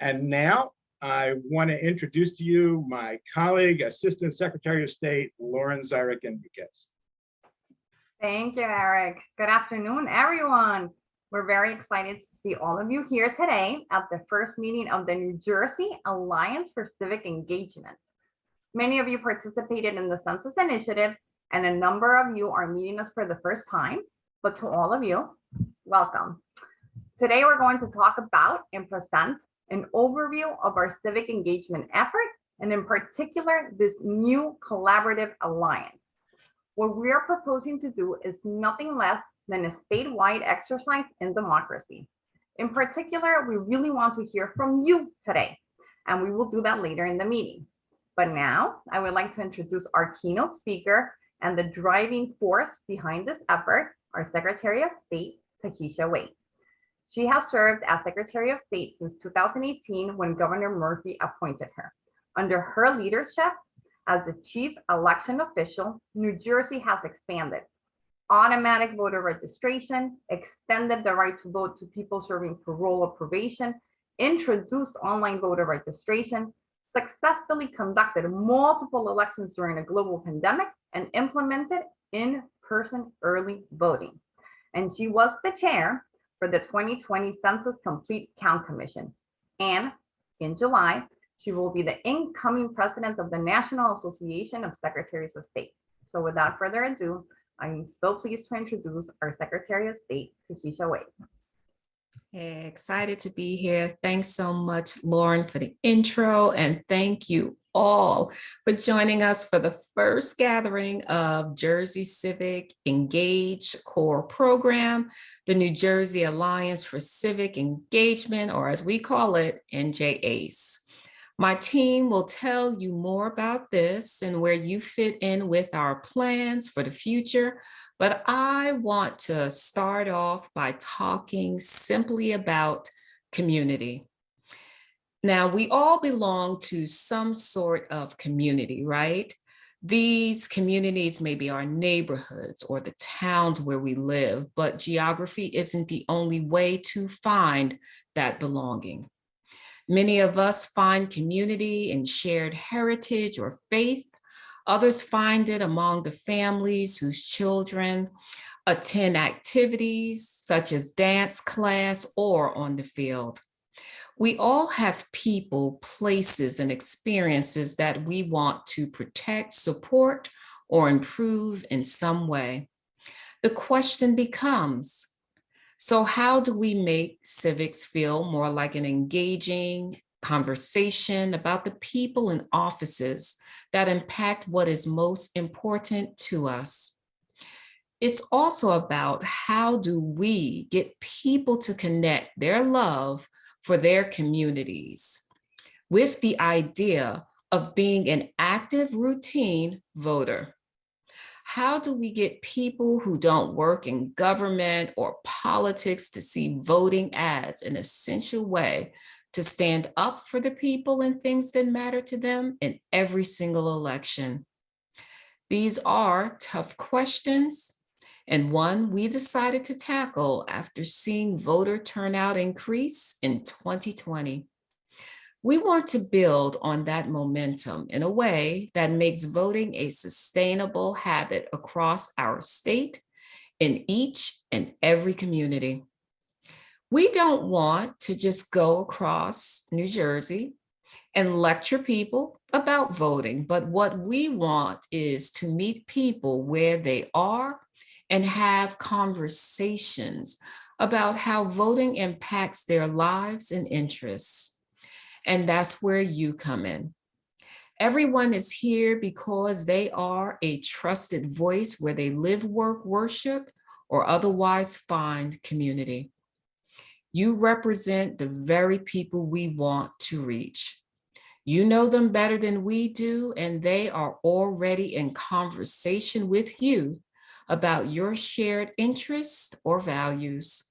And now I want to introduce to you my colleague, Assistant Secretary of State, Lauren Zyrick Enriquez. Thank you, Eric. Good afternoon, everyone. We're very excited to see all of you here today at the first meeting of the New Jersey Alliance for Civic Engagement. Many of you participated in the Census Initiative, and a number of you are meeting us for the first time. But to all of you, welcome. Today, we're going to talk about and present an overview of our civic engagement effort, and in particular, this new collaborative alliance. What we are proposing to do is nothing less than a statewide exercise in democracy. In particular, we really want to hear from you today, and we will do that later in the meeting. But now, I would like to introduce our keynote speaker and the driving force behind this effort, our Secretary of State, Takesha Wade. She has served as Secretary of State since 2018 when Governor Murphy appointed her. Under her leadership, as the chief election official, New Jersey has expanded automatic voter registration, extended the right to vote to people serving parole or probation, introduced online voter registration, successfully conducted multiple elections during a global pandemic, and implemented in-person early voting. And she was the chair for the 2020 Census Complete Count Commission. And in July, she will be the incoming president of the National Association of Secretaries of State. So without further ado, I'm so pleased to introduce our Secretary of State, Takesha Wade. Hey, excited to be here. Thanks so much, Lauren, for the intro, and thank you all for joining us for the first gathering of Jersey Civic Engage Core Program, the New Jersey Alliance for Civic Engagement, or as we call it, NJACE. My team will tell you more about this and where you fit in with our plans for the future, but I want to start off by talking simply about community. Now, we all belong to some sort of community, right? These communities may be our neighborhoods or the towns where we live, but geography isn't the only way to find that belonging. Many of us find community in shared heritage or faith. Others find it among the families whose children attend activities such as dance class or on the field. We all have people, places, and experiences that we want to protect, support, or improve in some way. The question becomes, so how do we make civics feel more like an engaging conversation about the people and offices that impact what is most important to us? It's also about how do we get people to connect their love for their communities with the idea of being an active routine voter. How do we get people who don't work in government or politics to see voting as an essential way to stand up for the people and things that matter to them in every single election? These are tough questions, and one we decided to tackle after seeing voter turnout increase in 2020. We want to build on that momentum in a way that makes voting a sustainable habit across our state in each and every community. We don't want to just go across New Jersey and lecture people about voting, but what we want is to meet people where they are and have conversations about how voting impacts their lives and interests. And that's where you come in. Everyone is here because they are a trusted voice where they live, work, worship, or otherwise find community. You represent the very people we want to reach. You know them better than we do, and they are already in conversation with you about your shared interests or values.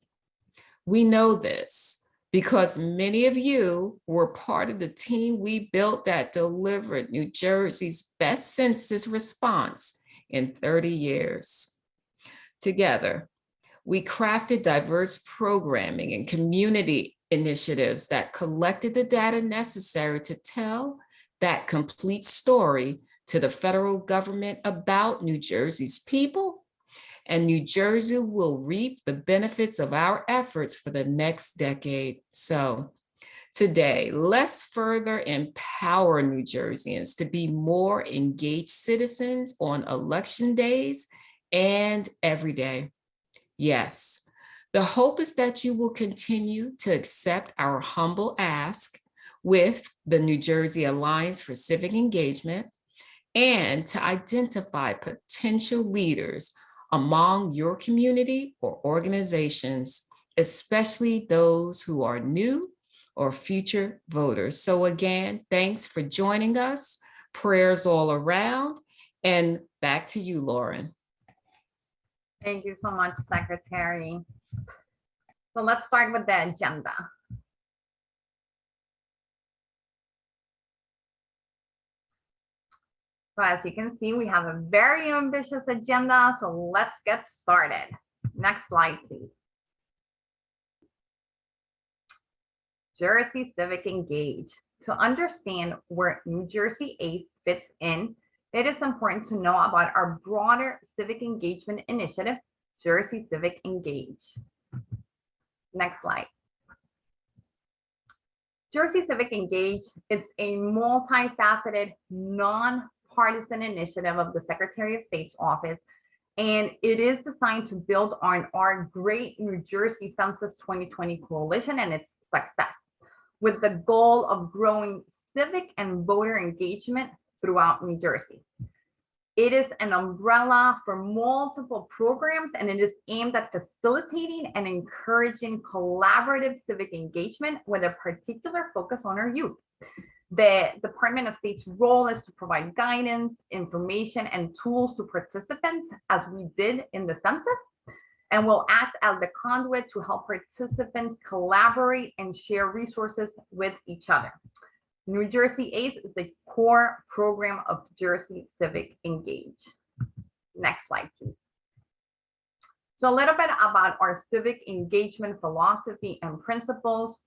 We know this because many of you were part of the team we built that delivered New Jersey's best census response in 30 years. Together, we crafted diverse programming and community initiatives that collected the data necessary to tell that complete story to the federal government about New Jersey's people, and New Jersey will reap the benefits of our efforts for the next decade. So today, let's further empower New Jerseyans to be more engaged citizens on election days and every day. Yes, the hope is that you will continue to accept our humble ask with the New Jersey Alliance for Civic Engagement and to identify potential leaders among your community or organizations, especially those who are new or future voters. So again, thanks for joining us. Prayers all around. And back to you, Lauren. Thank you so much, Secretary. So let's start with the agenda. So as you can see, we have a very ambitious agenda. So let's get started. Next slide, please. Jersey Civic Engage. To understand where New Jersey ACE fits in, it is important to know about our broader civic engagement initiative, Jersey Civic Engage. Next slide. Jersey Civic Engage, it's a multifaceted, non-partisan initiative of the Secretary of State's office, and it is designed to build on our Great New Jersey Census 2020 coalition and its success, with the goal of growing civic and voter engagement throughout New Jersey. It is an umbrella for multiple programs, and it is aimed at facilitating and encouraging collaborative civic engagement with a particular focus on our youth. The Department of State's role is to provide guidance, information, and tools to participants, as we did in the census, and will act as the conduit to help participants collaborate and share resources with each other. New Jersey ACE is the core program of Jersey Civic Engage. Next slide, please. So a little bit about our civic engagement philosophy and principles.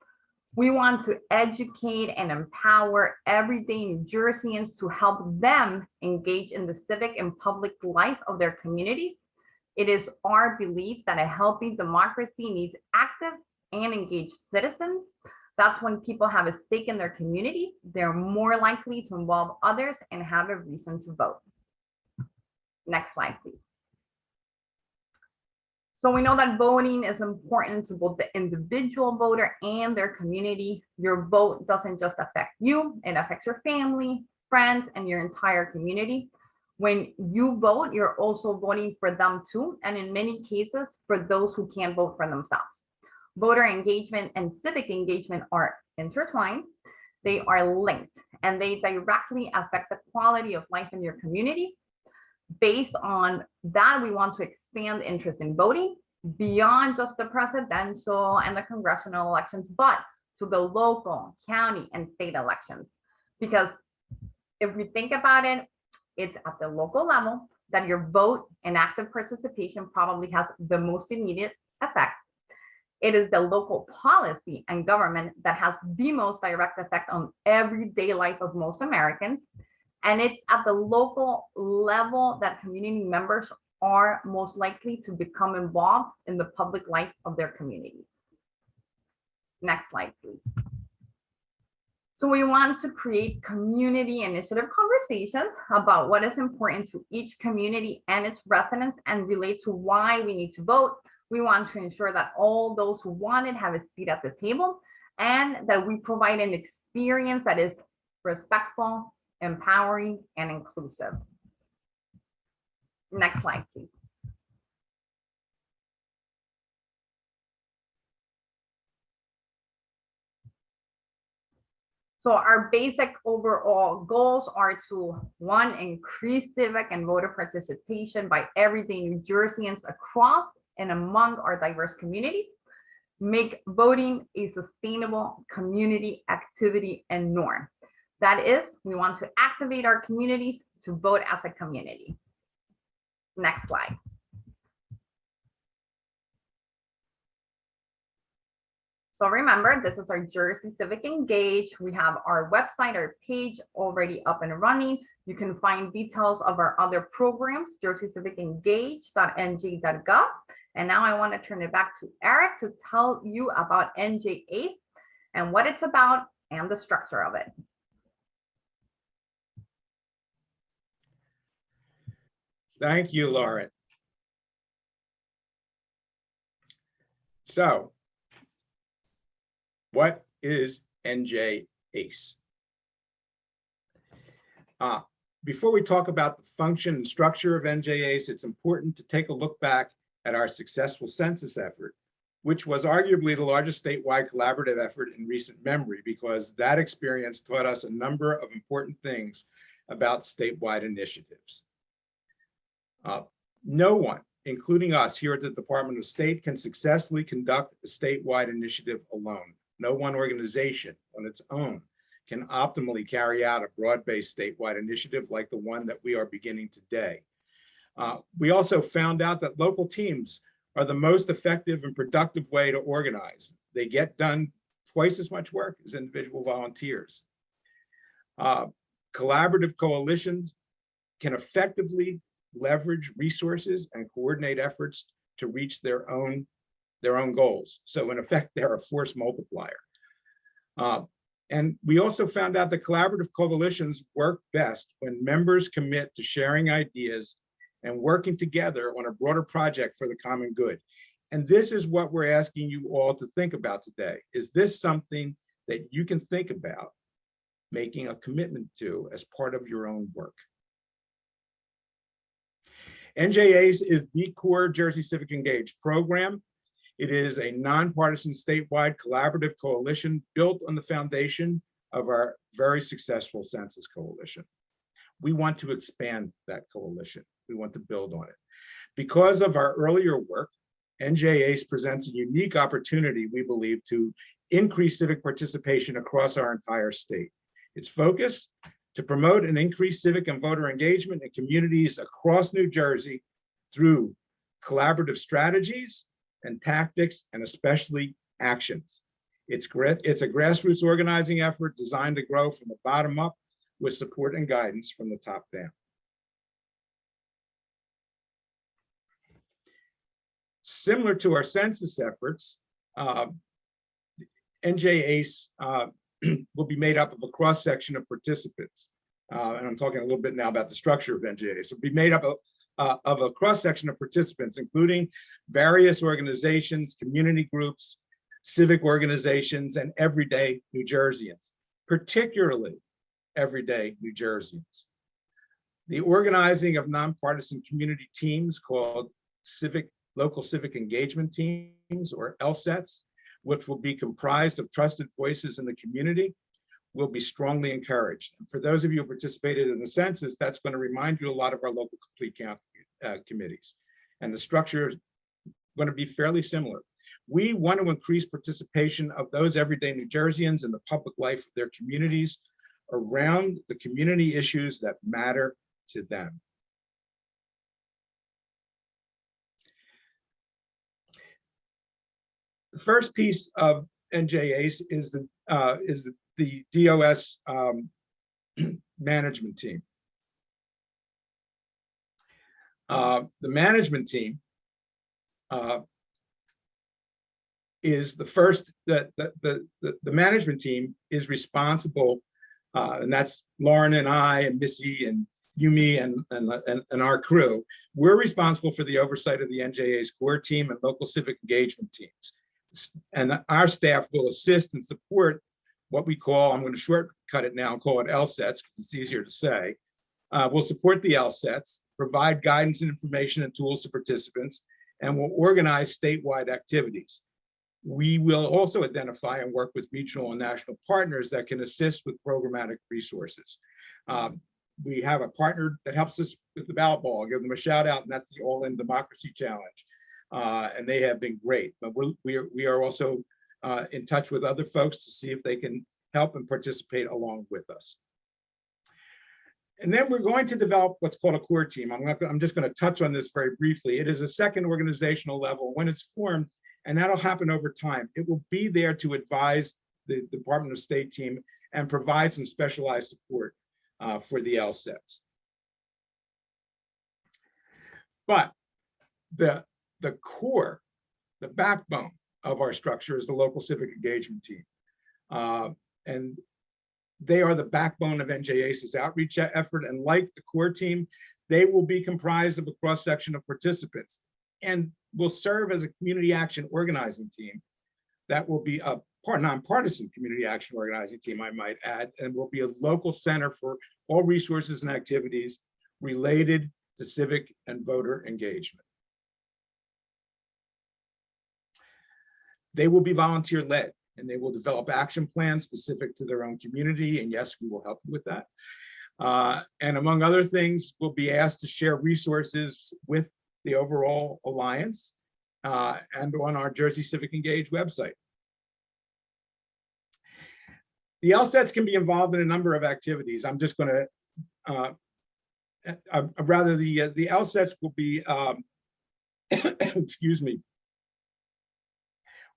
We want to educate and empower everyday New Jerseyans to help them engage in the civic and public life of their communities. It is our belief that a healthy democracy needs active and engaged citizens. That's when people have a stake in their communities, they're more likely to involve others and have a reason to vote. Next slide, please. So we know that voting is important to both the individual voter and their community. Your vote doesn't just affect you, it affects your family, friends, and your entire community. When you vote, you're also voting for them too, and in many cases, for those who can't vote for themselves. Voter engagement and civic engagement are intertwined, they are linked, and they directly affect the quality of life in your community. Based on that, we want to expand interest in voting beyond just the presidential and the congressional elections, but to the local, county, and state elections. Because if we think about it, it's at the local level that your vote and active participation probably has the most immediate effect. It is the local policy and government that has the most direct effect on everyday life of most Americans. And it's at the local level that community members are most likely to become involved in the public life of their communities. Next slide, please. So we want to create community initiative conversations about what is important to each community and its residents and relate to why we need to vote. We want to ensure that all those who want it have a seat at the table and that we provide an experience that is respectful, empowering, and inclusive. Next slide, please. So our basic overall goals are to, one, increase civic and voter participation by everyday New Jerseyans across and among our diverse communities, make voting a sustainable community activity and norm. That is, we want to activate our communities to vote as a community. Next slide. So remember, this is our Jersey Civic Engage. We have our website, our page already up and running. You can find details of our other programs, jerseycivicengage.nj.gov. And now I want to turn it back to Eric to tell you about NJACE and what it's about and the structure of it. Thank you, Lauren. So, what is NJACE? Before we talk about the function and structure of NJACE, it's important to take a look back at our successful census effort, which was arguably the largest statewide collaborative effort in recent memory, because that experience taught us a number of important things about statewide initiatives. No one, including us here at the Department of State, can successfully conduct a statewide initiative alone. No one organization on its own can optimally carry out a broad-based statewide initiative like the one that we are beginning today. We also found out that local teams are the most effective and productive way to organize. They get done twice as much work as individual volunteers. Collaborative coalitions can effectively leverage resources and coordinate efforts to reach their own goals. So in effect, they're a force multiplier. And we also found out that collaborative coalitions work best when members commit to sharing ideas and working together on a broader project for the common good. And this is what we're asking you all to think about today. Is this something that you can think about making a commitment to as part of your own work? NJACE is the core Jersey Civic Engage program. It is a nonpartisan statewide collaborative coalition built on the foundation of our very successful census coalition. We want to expand that coalition. We want to build on it. Because of our earlier work, NJACE presents a unique opportunity, we believe, to increase civic participation across our entire state. Its focus: to promote and increase civic and voter engagement in communities across New Jersey through collaborative strategies and tactics, and especially actions. It's a grassroots organizing effort designed to grow from the bottom up with support and guidance from the top down. Similar to our census efforts, NJACE will be made up of a cross-section of participants. And I'm talking a little bit now about the structure of NJACE. It'll be made up of a cross-section of participants, including various organizations, community groups, civic organizations, and everyday New Jerseyans, particularly everyday New Jerseyans. The organizing of nonpartisan community teams called local civic engagement teams, or LSETs, which will be comprised of trusted voices in the community, will be strongly encouraged. And for those of you who participated in the census, that's going to remind you a lot of our local complete count committees. And the structure is going to be fairly similar. We want to increase participation of those everyday New Jerseyans in the public life of their communities around the community issues that matter to them. The first piece of NJACE is the DOS management team. The management team is the first. The management team is responsible, and that's Lauren and I and Missy and Yumi and our crew. We're responsible for the oversight of the NJACE core team and local civic engagement teams. And our staff will assist and support what we call, I'm going to shortcut it now and call it LSETs because it's easier to say. We'll support the LSETs, provide guidance and information and tools to participants, and will organize statewide activities. We will also identify and work with regional and national partners that can assist with programmatic resources. We have a partner that helps us with the ballot ball. I'll give them a shout out, and that's the All In Democracy Challenge. And they have been great, but we are also in touch with other folks to see if they can help and participate along with us. And then we're going to develop what's called a core team. I'm just going to touch on this very briefly. It is a second organizational level. When it's formed, And that'll happen over time. It will be there to advise the Department of State team and provide some specialized support for the LSETs. But the core, the backbone of our structure is the local civic engagement team. And they are the backbone of NJACE's outreach effort. And like the core team, they will be comprised of a cross-section of participants and will serve as a community action organizing team that will be a nonpartisan community action organizing team, I might add, and will be a local center for all resources and activities related to civic and voter engagement. They will be volunteer-led, and they will develop action plans specific to their own community, and yes, we will help you with that. And among other things, we'll be asked to share resources with the overall alliance and on our Jersey Civic Engage website. The LSETs can be involved in a number of activities. I'm just going to, rather the LSETs will be, excuse me,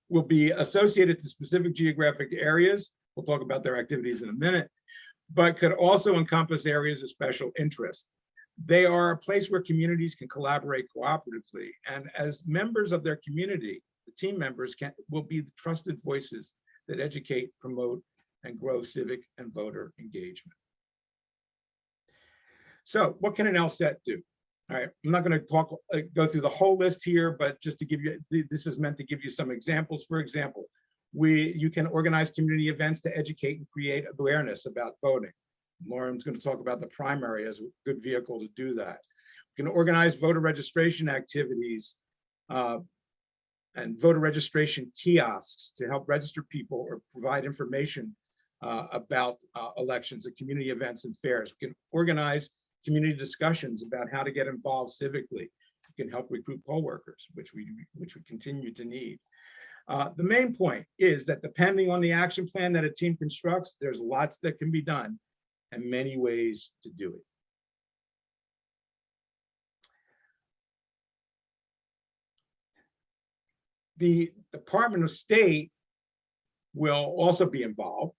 will be associated to specific geographic areas. We'll talk about their activities in a minute, but could also encompass areas of special interest. They are a place where communities can collaborate cooperatively, and as members of their community, the team members will be the trusted voices that educate, promote, and grow civic and voter engagement. So what can an LSET do? All right, I'm not going to go through the whole list here, but just to give you, this is meant to give you some examples. For example, you can organize community events to educate and create awareness about voting. Lauren's going to talk about the primary as a good vehicle to do that. We can organize voter registration activities and voter registration kiosks to help register people or provide information about elections at community events and fairs. We can organize community discussions about how to get involved civically. We can help recruit poll workers, which we continue to need. The main point is that depending on the action plan that a team constructs, there's lots that can be done and many ways to do it. The Department of State will also be involved,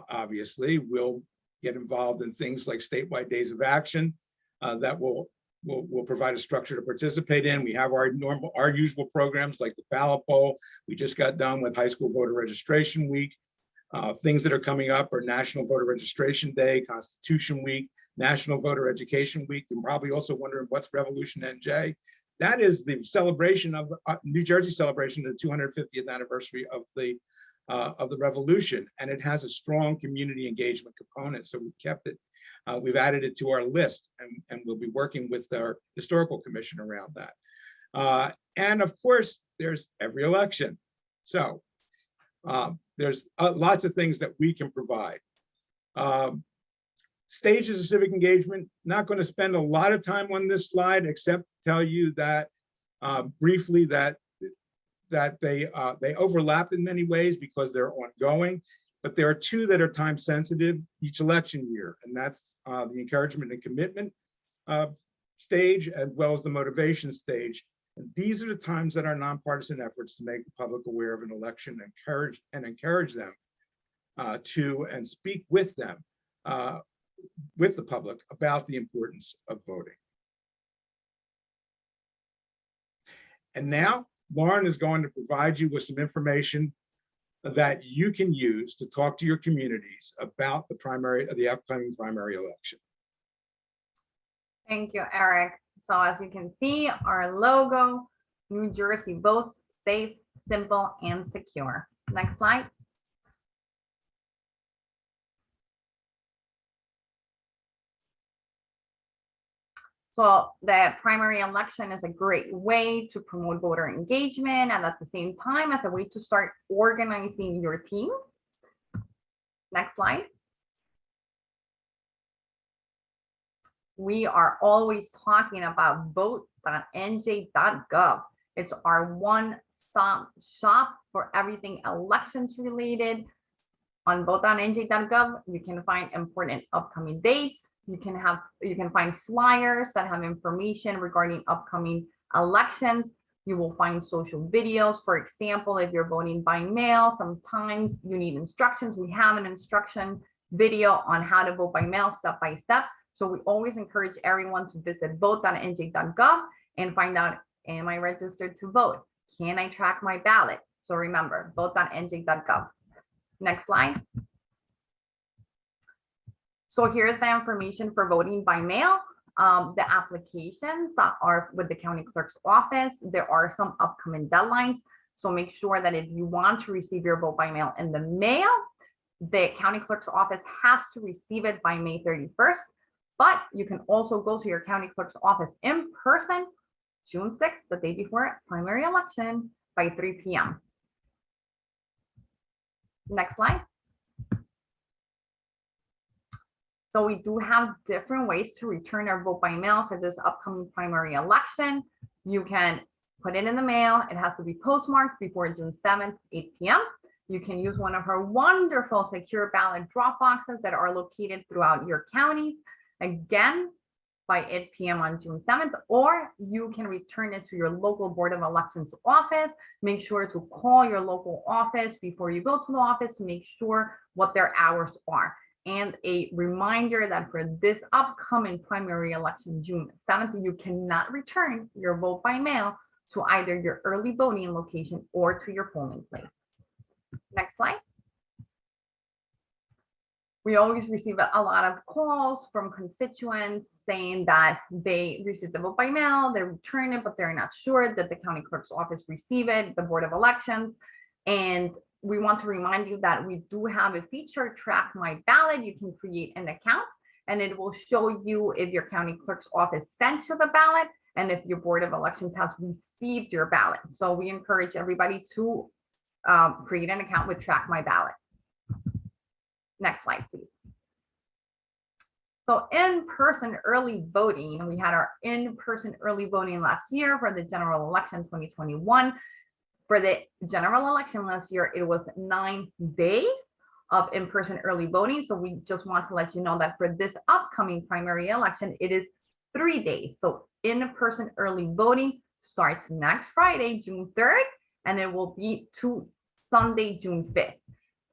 obviously. We'll get involved in things like statewide days of action that will provide a structure to participate in. We have our usual programs like the ballot poll. We just got done with High School Voter Registration Week. Things that are coming up are National Voter Registration Day, Constitution Week, National Voter Education Week. You're probably also wondering what's Revolution NJ. That is the celebration of New Jersey celebration of the 250th anniversary of the revolution, and it has a strong community engagement component. So we've kept it, we've added it to our list, and we'll be working with our historical commission around that. And of course, there's every election. So there's lots of things that we can provide. Stages of civic engagement, not going to spend a lot of time on this slide, except to tell you that briefly that they overlap in many ways because they're ongoing, but there are two that are time sensitive each election year, and that's the encouragement and commitment stage as well as the motivation stage. And these are the times that our nonpartisan efforts to make the public aware of an election encourage them to and speak with them, with the public about the importance of voting. And now Lauren is going to provide you with some information that you can use to talk to your communities about the upcoming primary election. Thank you, Eric. So as you can see, our logo, New Jersey votes safe, simple, and secure. Next slide. So the primary election is a great way to promote voter engagement, and at the same time as a way to start organizing your teams. Next slide. We are always talking about vote.nj.gov. It's our one-stop shop for everything elections related. On vote.nj.gov, you can find important upcoming dates. You can find flyers that have information regarding upcoming elections. You will find social videos. For example, if you're voting by mail, sometimes you need instructions. We have an instruction video on how to vote by mail step by step. So we always encourage everyone to visit vote.nj.gov and find out, am I registered to vote? Can I track my ballot? So remember, vote.nj.gov. Next slide. So here's the information for voting by mail. The applications that are with the county clerk's office, there are some upcoming deadlines. So make sure that if you want to receive your vote by mail in the mail, the county clerk's office has to receive it by May 31st. But you can also go to your county clerk's office in person, June 6th, the day before primary election, by 3 p.m. Next slide. So we do have different ways to return our vote by mail for this upcoming primary election. You can put it in the mail. It has to be postmarked before June 7th, 8 p.m. You can use one of our wonderful secure ballot drop boxes that are located throughout your counties. Again, by 8 p.m. on June 7th, or you can return it to your local Board of Elections office. Make sure to call your local office before you go to the office to make sure what their hours are. And a reminder that for this upcoming primary election, June 7th, you cannot return your vote by mail to either your early voting location or to your polling place. Next slide. We always receive a lot of calls from constituents saying that they received the vote by mail, they return it, but they're not sure that the county clerk's office receive it, the Board of Elections. And we want to remind you that we do have a feature, Track My Ballot. You can create an account and it will show you if your county clerk's office sent you the ballot and if your Board of Elections has received your ballot. So we encourage everybody to create an account with Track My Ballot. Next slide, please. So in-person early voting, we had our in-person early voting last year for the general election 2021. For the general election last year, it was 9 days of in-person early voting. So we just want to let you know that for this upcoming primary election, it is 3 days. So in-person early voting starts next Friday, June 3rd, and it will be to Sunday, June 5th.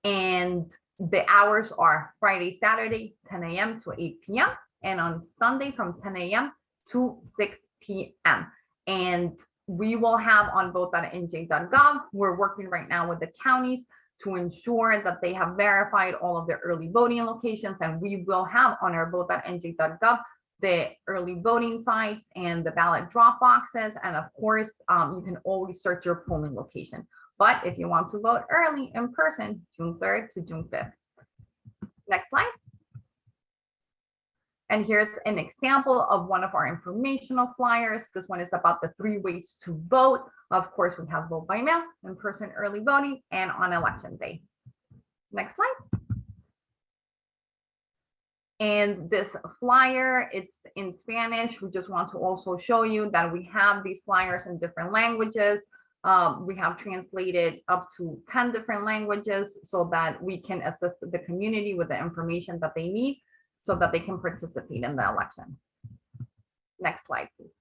And the hours are Friday, Saturday, 10 a.m. to 8 p.m. and on Sunday from 10 a.m. to 6 p.m. And we will have on vote.nj.gov. We're working right now with the counties to ensure that they have verified all of their early voting locations, and we will have on our vote.nj.gov the early voting sites and the ballot drop boxes. And of course, you can always search your polling location. But if you want to vote early in person, June 3rd to June 5th. Next slide. And here's an example of one of our informational flyers. This one is about the 3 ways to vote. Of course, we have vote by mail, in-person early voting, and on election day. Next slide. And this flyer, it's in Spanish. We just want to also show you that we have these flyers in different languages. We have translated up to 10 different languages so that we can assist the community with the information that they need so that they can participate in the election. Next slide, please.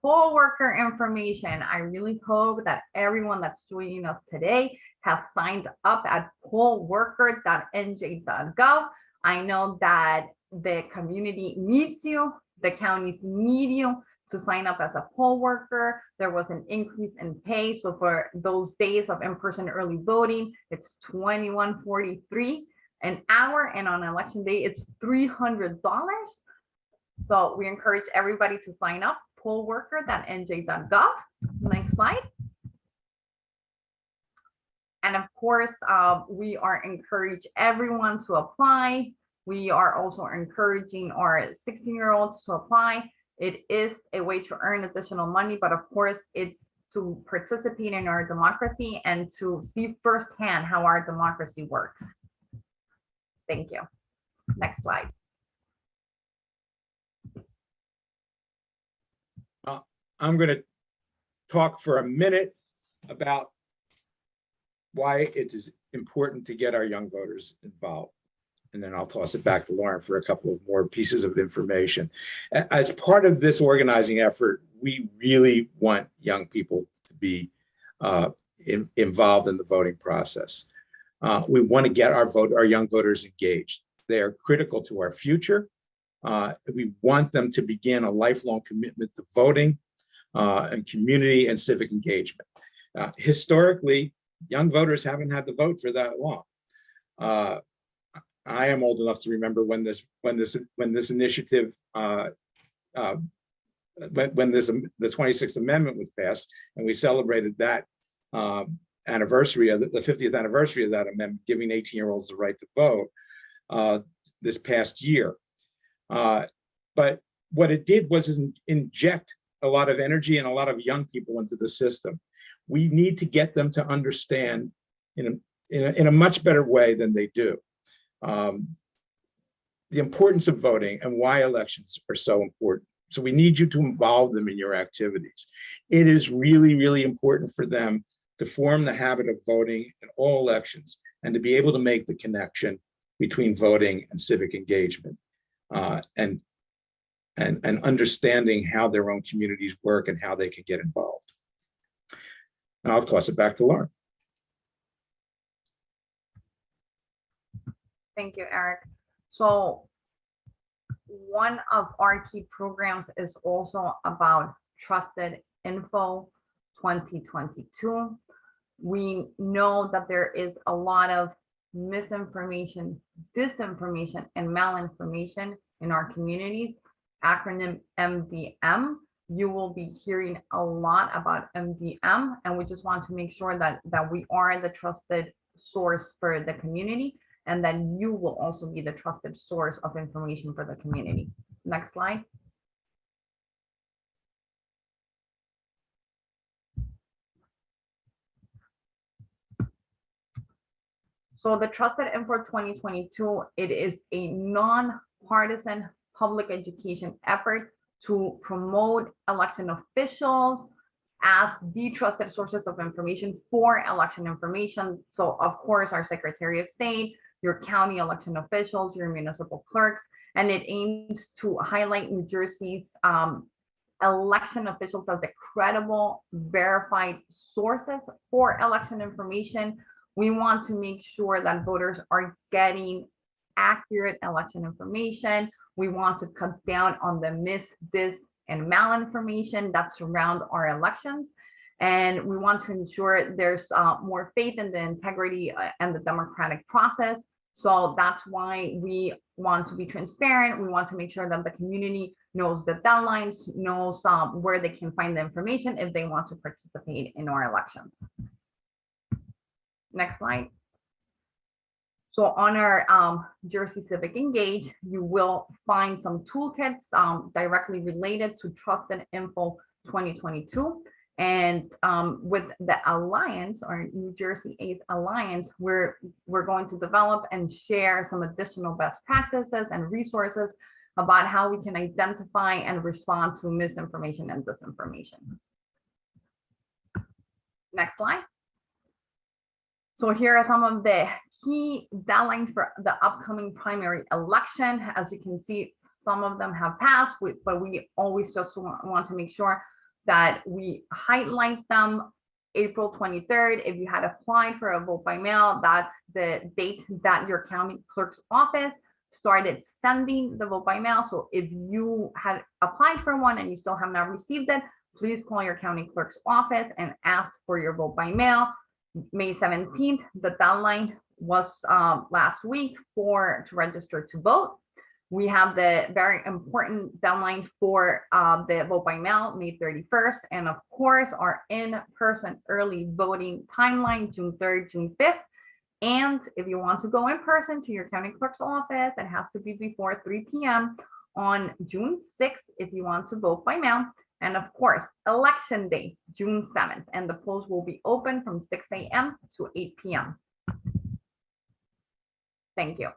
Poll worker information. I really hope that everyone that's joining us today has signed up at pollworker.nj.gov. I know that the community needs you, the counties need you to sign up as a poll worker. There was an increase in pay. So for those days of in-person early voting, it's $21.43 an hour. And on election day, it's $300. So we encourage everybody to sign up, pollworker.nj.gov. Next slide. And of course, we are encourage everyone to apply. We are also encouraging our 16-year-olds to apply. It is a way to earn additional money, but of course, it's to participate in our democracy and to see firsthand how our democracy works. Thank you. Next slide. I'm going to talk for a minute about why it is important to get our young voters involved. and then I'll toss it back to Lauren for a couple of more pieces of information. As part of this organizing effort, we really want young people to be involved in the voting process. We want to get our young voters engaged. They are critical to our future. We want them to begin a lifelong commitment to voting and community and civic engagement. Historically, young voters haven't had the vote for that long. I am old enough to remember when this initiative, the 26th Amendment was passed, and we celebrated that anniversary of the 50th anniversary of that amendment, giving 18-year-olds the right to vote this past year. But what it did was inject a lot of energy and a lot of young people into the system. We need to get them to understand in a much better way than they do the importance of voting and why elections are so important. So we need you to involve them in your activities. It is really, really important for them to form the habit of voting in all elections and to be able to make the connection between voting and civic engagement and understanding how their own communities work and how they can get involved. Now I'll toss it back to Lauren. Thank you, Eric. So one of our key programs is also about Trusted Info 2022. We know that there is a lot of misinformation, disinformation, and malinformation in our communities. Acronym MDM. You will be hearing a lot about MDM, and we just want to make sure that we are the trusted source for the community, and that you will also be the trusted source of information for the community. Next slide. So the Trusted Info 2022, it is a non-partisan public education effort to promote election officials as the trusted sources of information for election information. So of course, our Secretary of State, your county election officials, your municipal clerks, and it aims to highlight New Jersey's election officials as the credible, verified sources for election information. We want to make sure that voters are getting accurate election information. We want to cut down on the mis, dis, and malinformation that surround our elections. And we want to ensure there's more faith in the integrity and the democratic process. So that's why we want to be transparent. We want to make sure that the community knows the deadlines, knows where they can find the information if they want to participate in our elections. Next slide. So on our Jersey Civic Engage, you will find some toolkits directly related to Trusted Info 2022. And with the Alliance, or New Jersey ACE Alliance, we're going to develop and share some additional best practices and resources about how we can identify and respond to misinformation and disinformation. Next slide. So here are some of the key deadlines for the upcoming primary election. As you can see, some of them have passed, but we always just want to make sure that we highlight them. April 23rd, if you had applied for a vote by mail, that's the date that your county clerk's office started sending the vote by mail. So if you had applied for one and you still have not received it, please call your county clerk's office and ask for your vote by mail. May 17th, the deadline was last week to register to vote. We have the very important deadline for the vote by mail, May 31st, and of course, our in-person early voting timeline, June 3rd, June 5th. And if you want to go in person to your county clerk's office, it has to be before 3 p.m. on June 6th if you want to vote by mail. And of course, election day, June 7th, and the polls will be open from 6 a.m. to 8 p.m. Thank you.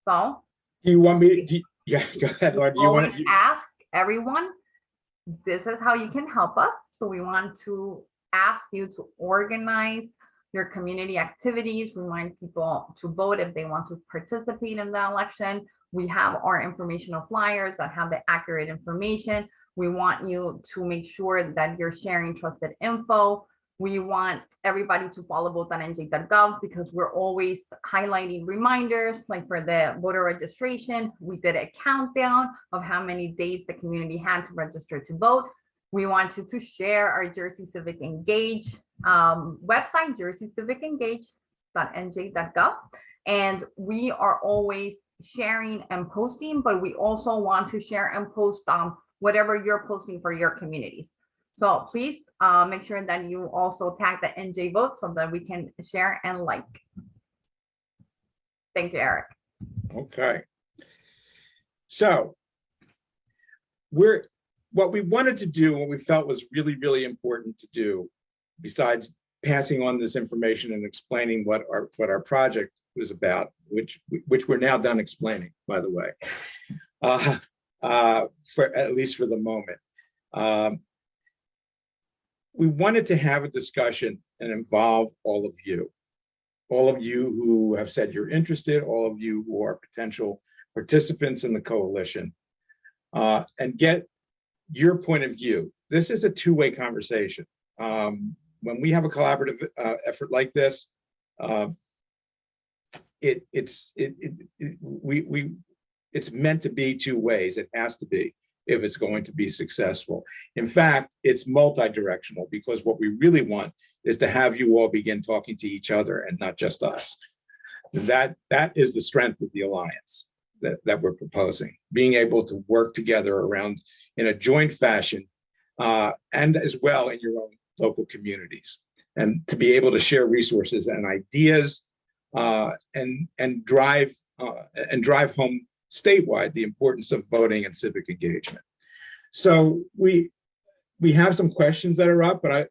So, Do you want me to, yeah, go ahead, Laura. Do you want to ask everyone, this is how you can help us. So we want to ask you to organize your community activities, remind people to vote if they want to participate in the election. We have our informational flyers that have the accurate information. We want you to make sure that you're sharing trusted info. We want everybody to follow vote.nj.gov because we're always highlighting reminders, like for the voter registration, we did a countdown of how many days the community had to register to vote. We want you to share our Jersey Civic Engage website, jerseycivicengage.nj.gov. And we are always sharing and posting, but we also want to share and post whatever you're posting for your communities. So please make sure that you also tag the NJ Vote so that we can share and like. Thank you, Eric. Okay. So what we wanted to do, what we felt was really, really important to do, besides passing on this information and explaining what our project was about, which we're now done explaining, by the way, for at least for the moment. We wanted to have a discussion and involve all of you who have said you're interested, all of you who are potential participants in the coalition, and get your point of view. This is a two-way conversation. When we have a collaborative effort like this, it's meant to be two ways. It has to be if it's going to be successful. In fact, it's multi-directional, because what we really want is to have you all begin talking to each other and not just us. That is the strength of the alliance that we're proposing, being able to work together around in a joint fashion, and as well in your own local communities, and to be able to share resources and ideas, and drive home statewide the importance of voting and civic engagement. So we have some questions that are up, but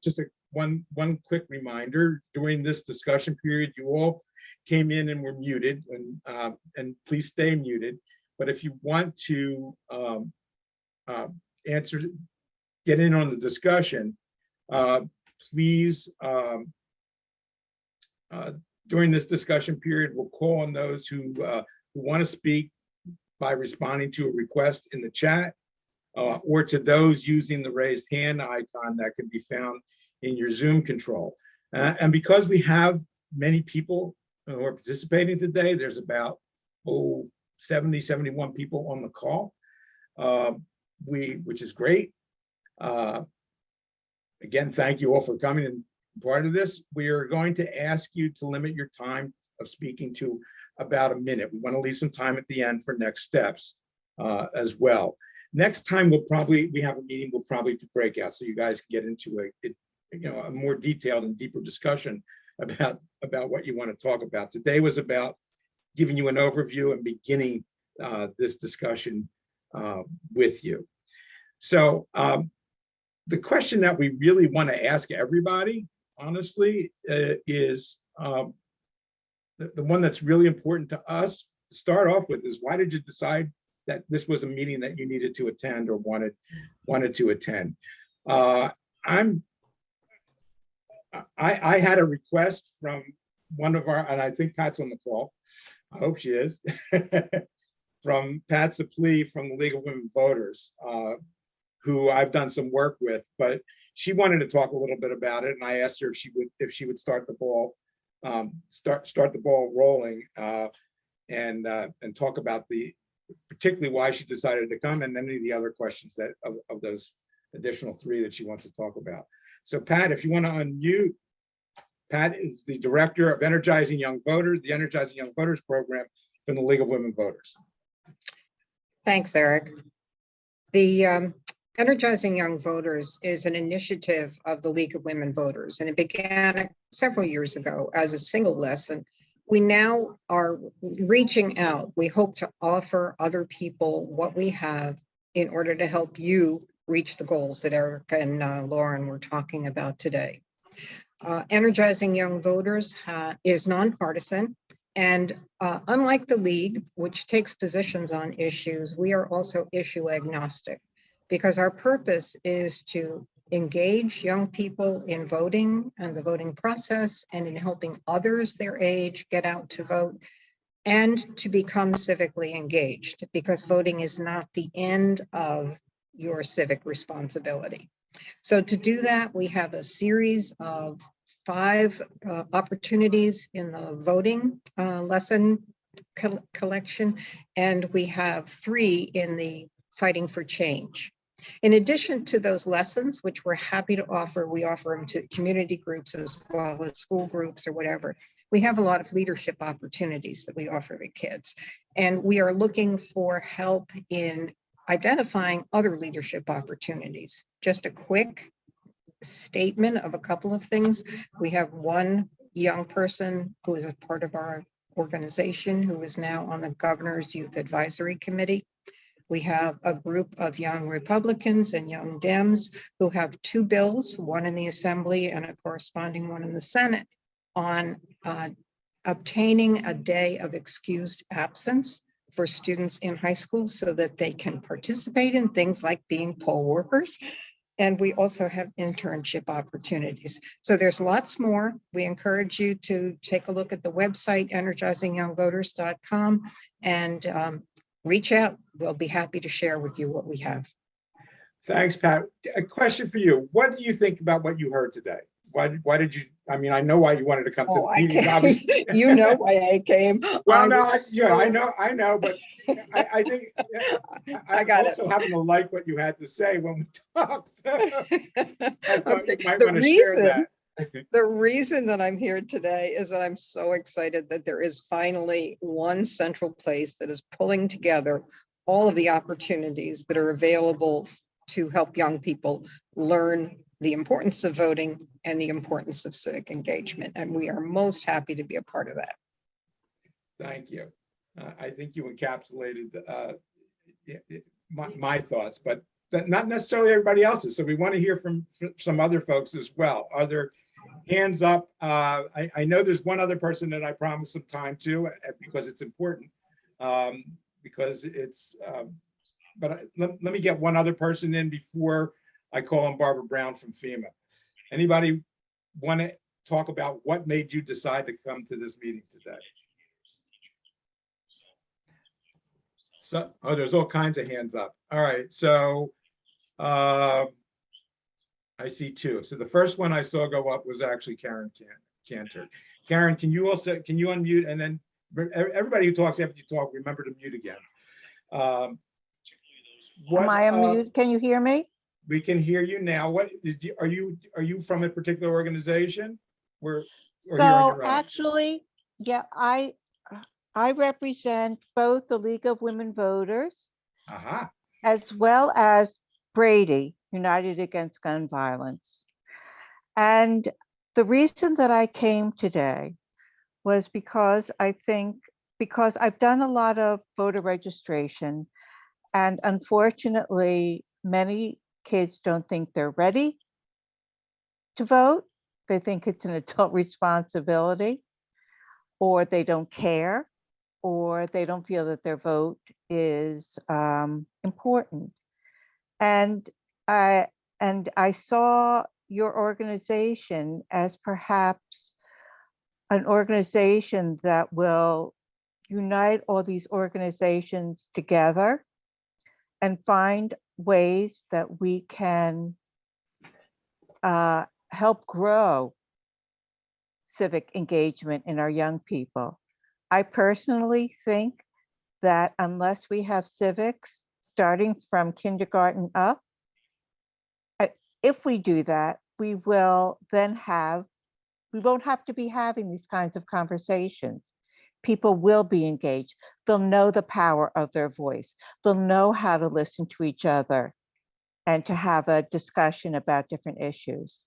one quick reminder: during this discussion period, you all came in and were muted, and please stay muted. But if you want to get in on the discussion, please, during this discussion period, we'll call on those who want to speak by responding to a request in the chat, or to those using the raised hand icon that can be found in your Zoom control. And because we have many people who are participating today, there's about 70, 71 people on the call, which is great. Again, thank you all for coming and part of this. We are going to ask you to limit your time of speaking to about a minute. We want to leave some time at the end for next steps as well. Next time we have a meeting, we'll probably do breakout so you guys can get into a more detailed and deeper discussion about what you want to talk about. Today was about giving you an overview and beginning this discussion with you. So the question that we really want to ask everybody, honestly, is the one that's really important to us to start off with is, why did you decide that this was a meeting that you needed to attend or wanted to attend? I had a request from one of our, and I think Pat's on the call, I hope she is, from Pat Saplee from the League of Women Voters, who I've done some work with, but she wanted to talk a little bit about it, and I asked her if she would start the ball rolling, and talk about particularly why she decided to come, and any of the other questions that of those additional three that she wants to talk about. So Pat, if you want to unmute. Pat is the Director of Energizing Young Voters, the Energizing Young Voters program from the League of Women Voters. Thanks, Eric. The Energizing Young Voters is an initiative of the League of Women Voters, and it began several years ago as a single lesson. We now are reaching out. We hope to offer other people what we have in order to help you reach the goals that Eric and Lauren were talking about today. Energizing Young Voters is nonpartisan, and unlike the League, which takes positions on issues, we are also issue agnostic, because our purpose is to engage young people in voting and the voting process and in helping others their age get out to vote and to become civically engaged, because voting is not the end of your civic responsibility. So to do that, we have a series of 5 opportunities in the voting lesson collection, and we have 3 in the Fighting for Change. In addition to those lessons, which we're happy to offer, we offer them to community groups as well as school groups or whatever. We have a lot of leadership opportunities that we offer to kids. And we are looking for help in identifying other leadership opportunities. Just a quick statement of a couple of things. We have one young person who is a part of our organization who is now on the Governor's Youth Advisory Committee. We have a group of young Republicans and young Dems who have 2 bills, one in the Assembly and a corresponding one in the Senate, on obtaining a day of excused absence for students in high school so that they can participate in things like being poll workers. And we also have internship opportunities. So there's lots more. We encourage you to take a look at the website, energizingyoungvoters.com, and reach out. We'll be happy to share with you what we have. Thanks, Pat. A question for you. What do you think about what you heard today? Why did you, I mean, I know why you wanted to come to the meeting, obviously. You know why I came. Well, no, I know, but I think I also happen to like what you had to say when we talked. So I thought you might want to share that. The reason that I'm here today is that I'm so excited that there is finally one central place that is pulling together all of the opportunities that are available to help young people learn the importance of voting and the importance of civic engagement. And we are most happy to be a part of that. Thank you. I think you encapsulated my thoughts, but not necessarily everybody else's. So we want to hear from some other folks as well. Are there hands up? I know there's one other person that I promised some time to because it's important. Because it's, but let me get one other person in before I call on Barbara Brown from FEMA. Anybody want to talk about what made you decide to come to this meeting today? So, oh, there's all kinds of hands up. All right, so I see 2. So the first one I saw go up was actually Karen Cantor. Karen, can you unmute, and then everybody who talks after you talk, remember to mute again. Am I unmuted? Can you hear me? We can hear you now. What is, are you from a particular organization? So actually, yeah, I represent both the League of Women Voters as well as Brady, United Against Gun Violence. And the reason that I came today was because I've done a lot of voter registration, and unfortunately, many kids don't think they're ready to vote. They think it's an adult responsibility, or they don't care, or they don't feel that their vote is important. And I saw your organization as perhaps an organization that will unite all these organizations together and find ways that we can help grow civic engagement in our young people. I personally think that unless we have civics starting from kindergarten up, if we do that, we won't have to be having these kinds of conversations. People will be engaged. They'll know the power of their voice. They'll know how to listen to each other and to have a discussion about different issues.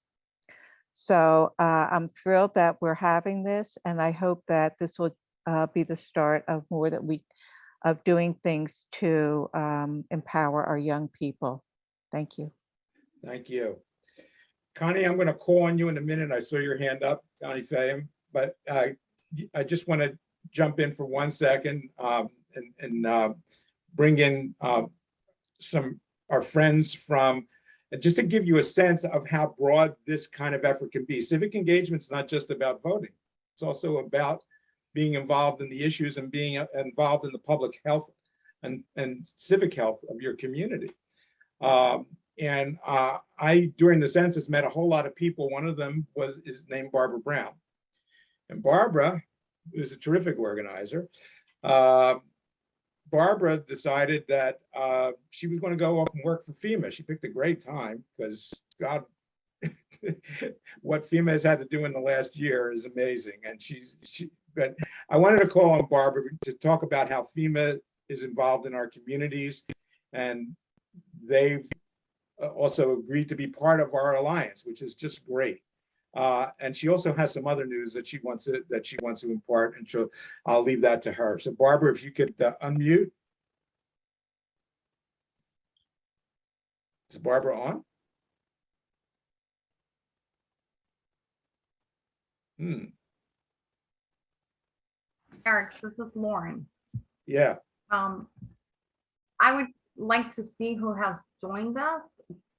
So I'm thrilled that we're having this, and I hope that this will be the start of more of doing things to empower our young people. Thank you. Thank you. Connie, I'm going to call on you in a minute. I saw your hand up, Connie Fayem, but I just want to jump in for 1 second and bring in our friends from And just to give you a sense of how broad this kind of effort can be, civic engagement is not just about voting. It's also about being involved in the issues and being involved in the public health and civic health of your community. I, during the census, met a whole lot of people. One of them is named Barbara Brown. And Barbara is a terrific organizer. Barbara decided that she was going to go off and work for FEMA. She picked a great time because, God, what FEMA has had to do in the last year is amazing. And but I wanted to call on Barbara to talk about how FEMA is involved in our communities, and they've also agreed to be part of our alliance, which is just great. And she also has some other news that she wants to impart, and I'll leave that to her. So Barbara, if you could unmute. Is Barbara on? Eric, this is Lauren. Yeah. I would like to see who has joined us.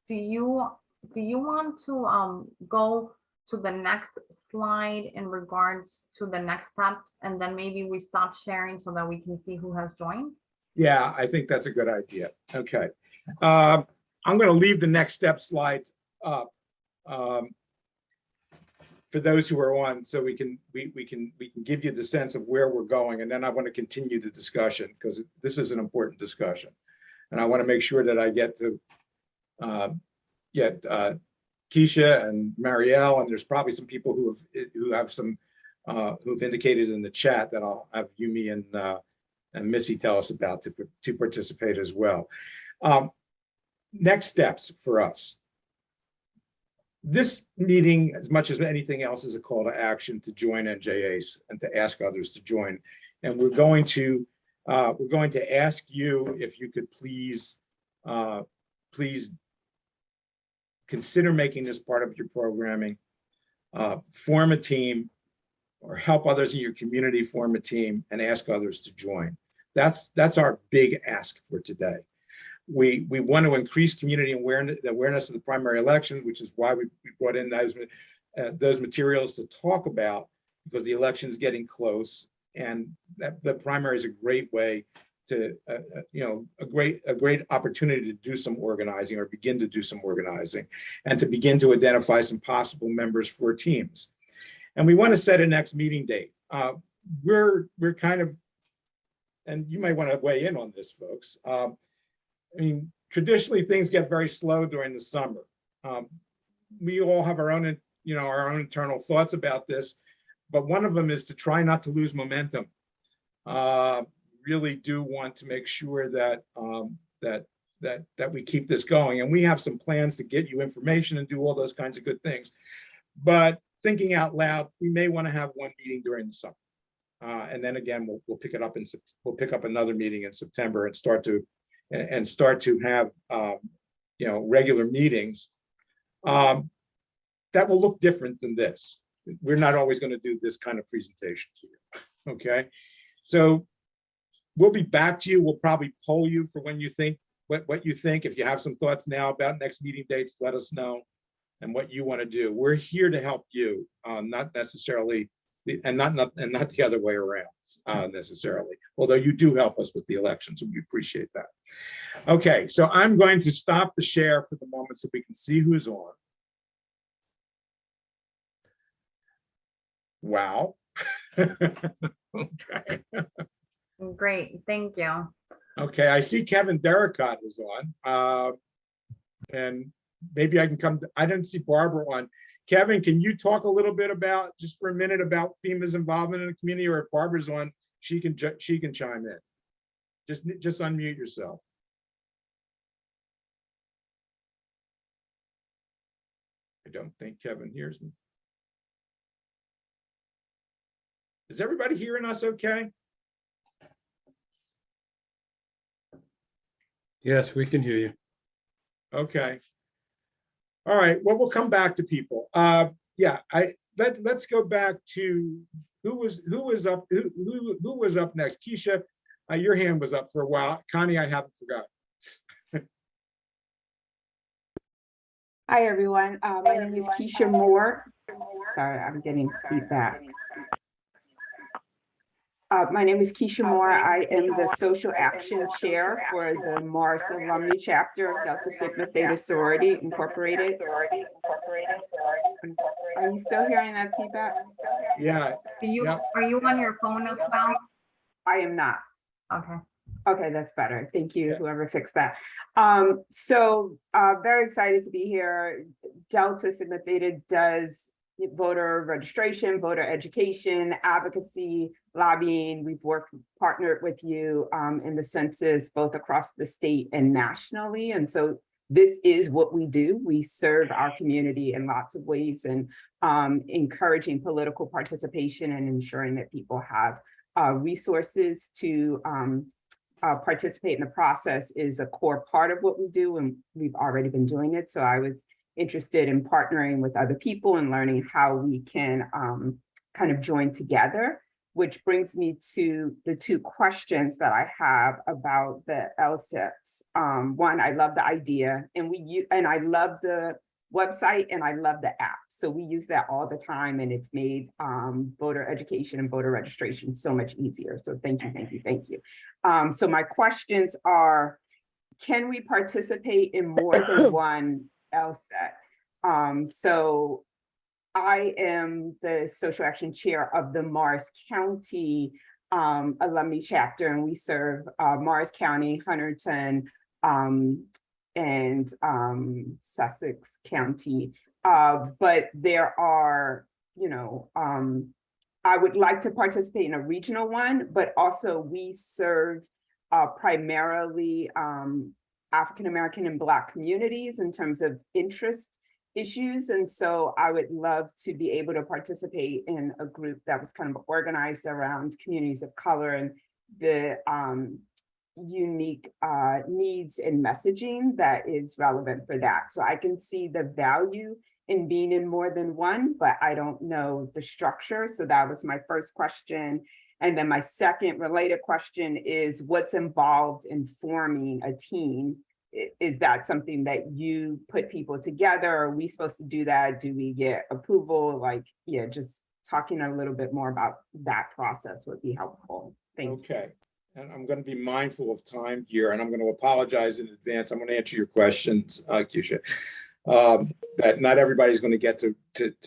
Do you want to go to the next slide in regards to the next steps, and then maybe we stop sharing so that we can see who has joined? Yeah, I think that's a good idea. Okay. I'm going to leave the next step slides up for those who are on, so we can give you the sense of where we're going, and then I want to continue the discussion because this is an important discussion, and I want to make sure that I get to Keisha and Marielle, and there's probably some people who've indicated in the chat that I'll have Yumi and Missy tell us about to participate as well. Next steps for us. This meeting, as much as anything else, is a call to action to join NJACE and to ask others to join. And we're going to ask you if you could please consider making this part of your programming, form a team, or help others in your community form a team and ask others to join. That's our big ask for today. We want to increase community awareness of the primary election, which is why we brought in those materials to talk about, because the election is getting close, and the primary is a great way to a great opportunity to do some organizing, or begin to do some organizing, and to begin to identify some possible members for teams. And we want to set a next meeting date. We're kind of, and you might want to weigh in on this, folks. I mean, traditionally things get very slow during the summer. We all have our own internal thoughts about this, but one of them is to try not to lose momentum. Really do want to make sure that that we keep this going, and we have some plans to get you information and do all those kinds of good things. But thinking out loud, we may want to have one meeting during the summer, and then again we'll pick it up we'll pick up another meeting in September and start to have regular meetings that will look different than this. We're not always going to do this kind of presentation to you. Okay, so we'll be back to you. We'll probably poll you for when you think what you think. If you have some thoughts now about next meeting dates, let us know, and what you want to do. We're here to help you, not necessarily, and not the other way around necessarily, although you do help us with the elections, and we appreciate that. Okay, so I'm going to stop the share for the moment so we can see who's on. Wow. Okay. Great, thank you. Okay, I see Kevin Derricott is on, and maybe I can come. I didn't see Barbara on. Kevin, can you talk a little bit about, just for a minute, about FEMA's involvement in the community, or if Barbara's on, she can chime in. Just unmute yourself. I don't think Kevin hears me. Is everybody hearing us okay? Yes, we can hear you. Okay. All right. Well, we'll come back to people. Yeah. Let's go back to who was up next. Keisha, your hand was up for a while. Connie, I haven't forgotten. Hi, everyone. My name is Keisha Moore. Sorry, I'm getting feedback. My name is Keisha Moore. I am the Social Action Chair for the Morris Alumni Chapter of Delta Sigma Theta Sorority Incorporated. Are you still hearing that feedback? Yeah. Are you on your phone as well? I am not. Okay. Okay, that's better. Thank you, whoever fixed that. Very excited to be here. Delta Sigma Theta does voter registration, voter education, advocacy, lobbying. We've partnered with you in the census, both across the state and nationally. And so this is what we do. We serve our community in lots of ways, and encouraging political participation and ensuring that people have resources to participate in the process is a core part of what we do, and we've already been doing it. So I was interested in partnering with other people and learning how we can kind of join together, which brings me to the two questions that I have about the LSATs. One, I love the idea, and I love the website, and I love the app. So we use that all the time, and it's made voter education and voter registration so much easier. So thank you, thank you, thank you. So my questions are, can we participate in more than one LSAT? So I am the Social Action Chair of the Morris County Alumni Chapter, and we serve Morris County, Hunterdon, and Sussex County. But there are, I would like to participate in a regional one, but also we serve primarily African-American and Black communities in terms of interest issues. And so I would love to be able to participate in a group that was kind of organized around communities of color and the unique needs and messaging that is relevant for that. So I can see the value in being in more than one, but I don't know the structure. So that was my first question. And then my second related question is, what's involved in forming a team? Is that something that you put people together? Are we supposed to do that? Do we get approval? Just talking a little bit more about that process would be helpful. Thank you. Okay. And I'm going to be mindful of time here, and I'm going to apologize in advance. I'm going to answer your questions, Keisha. That not everybody's going to get to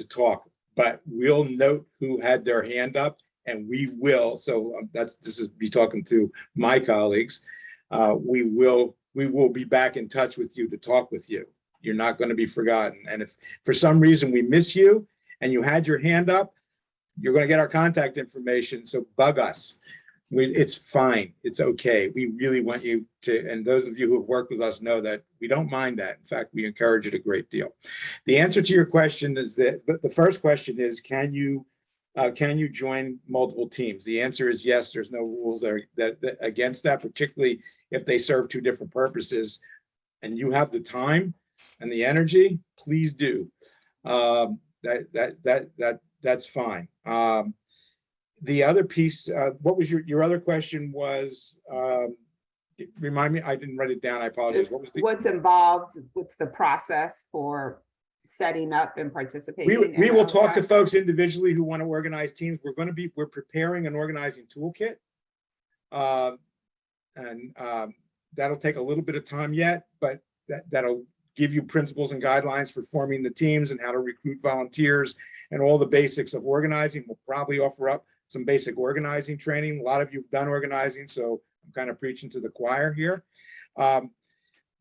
talk, but we'll note who had their hand up, and we will. So this is me talking to my colleagues. We will be back in touch with you to talk with you. You're not going to be forgotten. And if for some reason we miss you and you had your hand up, you're going to get our contact information. So bug us. It's fine. It's okay. We really want you to, and those of you who have worked with us know that we don't mind that. In fact, we encourage it a great deal. The answer to your question is that, but the first question is, can you join multiple teams? The answer is yes. There's no rules that against that, particularly if they serve two different purposes and you have the time and the energy, please do. That's fine. The other piece, what was your other question was, remind me, I didn't write it down, I apologize. What's involved? What's the process for setting up and participating? We will talk to folks individually who want to organize teams. We're preparing an organizing toolkit. And that'll take a little bit of time yet, but that'll give you principles and guidelines for forming the teams and how to recruit volunteers and all the basics of organizing. We'll probably offer up some basic organizing training. A lot of you have done organizing, so I'm kind of preaching to the choir here.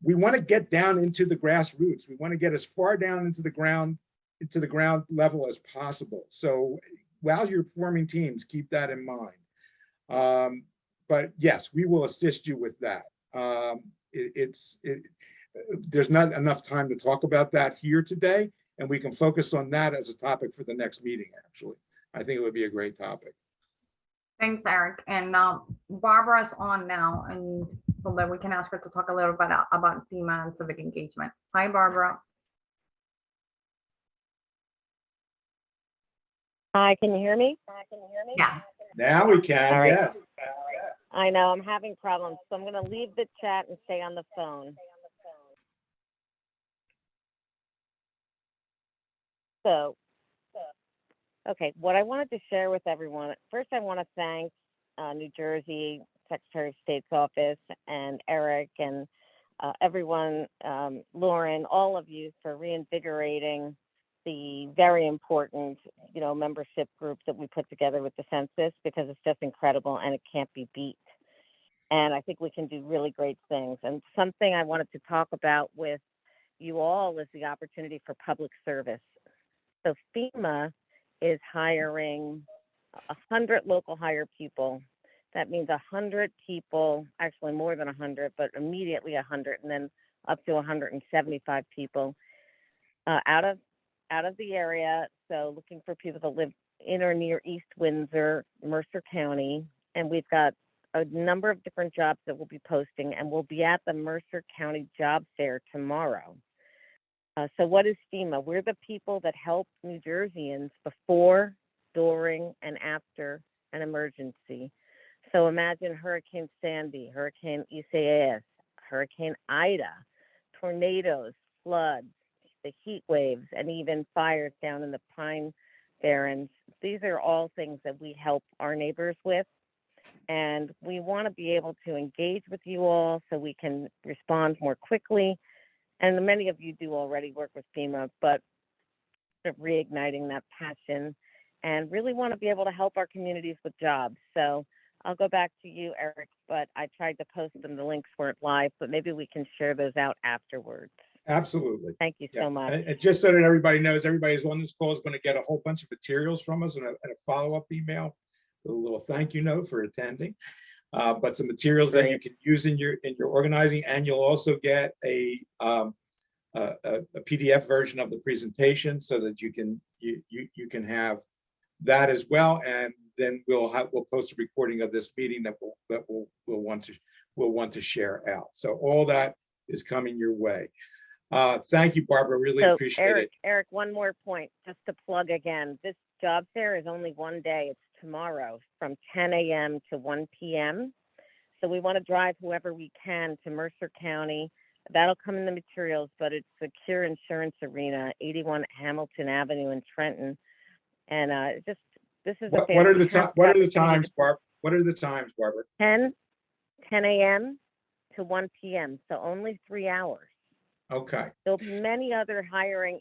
We want to get down into the grassroots. We want to get as far down into the ground level as possible. So while you're forming teams, keep that in mind. But yes, we will assist you with that. There's not enough time to talk about that here today, and we can focus on that as a topic for the next meeting, actually. I think it would be a great topic. Thanks, Eric. And Barbara's on now, and so that we can ask her to talk a little bit about FEMA and civic engagement. Hi, Barbara. Hi, can you hear me? Yeah. Now we can, All right. yes. I know I'm having problems, so I'm going to leave the chat and stay on the phone. Okay, what I wanted to share with everyone, first I want to thank New Jersey Secretary of State's office and Eric and everyone, Lauren, all of you for reinvigorating the very important, membership group that we put together with the census, because it's just incredible and it can't be beat. And I think we can do really great things. And something I wanted to talk about with you all is the opportunity for public service. So FEMA is hiring 100 local hire people. That means 100 people, actually more than 100, but immediately 100, and then up to 175 people out of the area. So looking for people to live in or near East Windsor, Mercer County. And we've got a number of different jobs that we'll be posting, and we'll be at the Mercer County Job Fair tomorrow. So what is FEMA? We're the people that help New Jerseyans before, during, and after an emergency. So imagine Hurricane Sandy, Hurricane Isaias, Hurricane Ida, tornadoes, floods, the heat waves, and even fires down in the Pine Barrens. These are all things that we help our neighbors with. And we want to be able to engage with you all so we can respond more quickly. And many of you do already work with FEMA, but reigniting that passion and really want to be able to help our communities with jobs. So I'll go back to you, Eric, but I tried to post them. The links weren't live, but maybe we can share those out afterwards. Absolutely. Thank you so much. And just so that everybody knows, everybody who's on this call is going to get a whole bunch of materials from us and a follow-up email with a little thank you note for attending. But some materials that you can use in your organizing, and you'll also get a PDF version of the presentation so that you can have that as well. And then we'll post a recording of this meeting that we'll want to share out. So all that is coming your way. Thank you, Barbara. Really appreciate it. Eric, one more point, just to plug again. This job fair is only one day. It's tomorrow from 10 a.m. to 1 p.m. So we want to drive whoever we can to Mercer County. That'll come in the materials, but it's Secure Insurance Arena, 81 Hamilton Avenue in Trenton. And this is what are the times, Barb? What are the times, Barbara? 10 a.m. to 1 p.m. So only 3 hours. Okay. There'll be many other hiring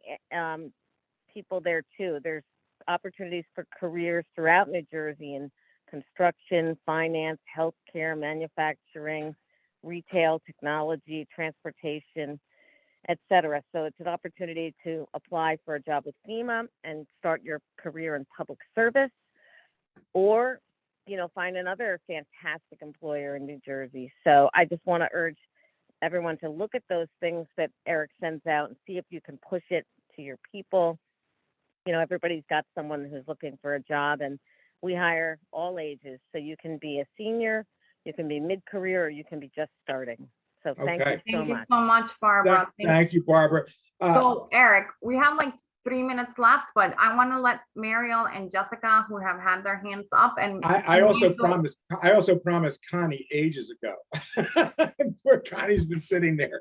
people there too. There's opportunities for careers throughout New Jersey in construction, finance, healthcare, manufacturing, retail, technology, transportation, etc. So it's an opportunity to apply for a job with FEMA and start your career in public service, or find another fantastic employer in New Jersey. So I just want to urge everyone to look at those things that Eric sends out and see if you can push it to your people. Everybody's got someone who's looking for a job, and we hire all ages. So you can be a senior, you can be mid-career, or you can be just starting. So thank you so much. Thank you so much, Barbara. Thank you, Barbara. So Eric, we have like 3 minutes left, but I want to let Mariel and Jessica, who have had their hands up, and I also promised Connie ages ago. Poor Connie's been sitting there.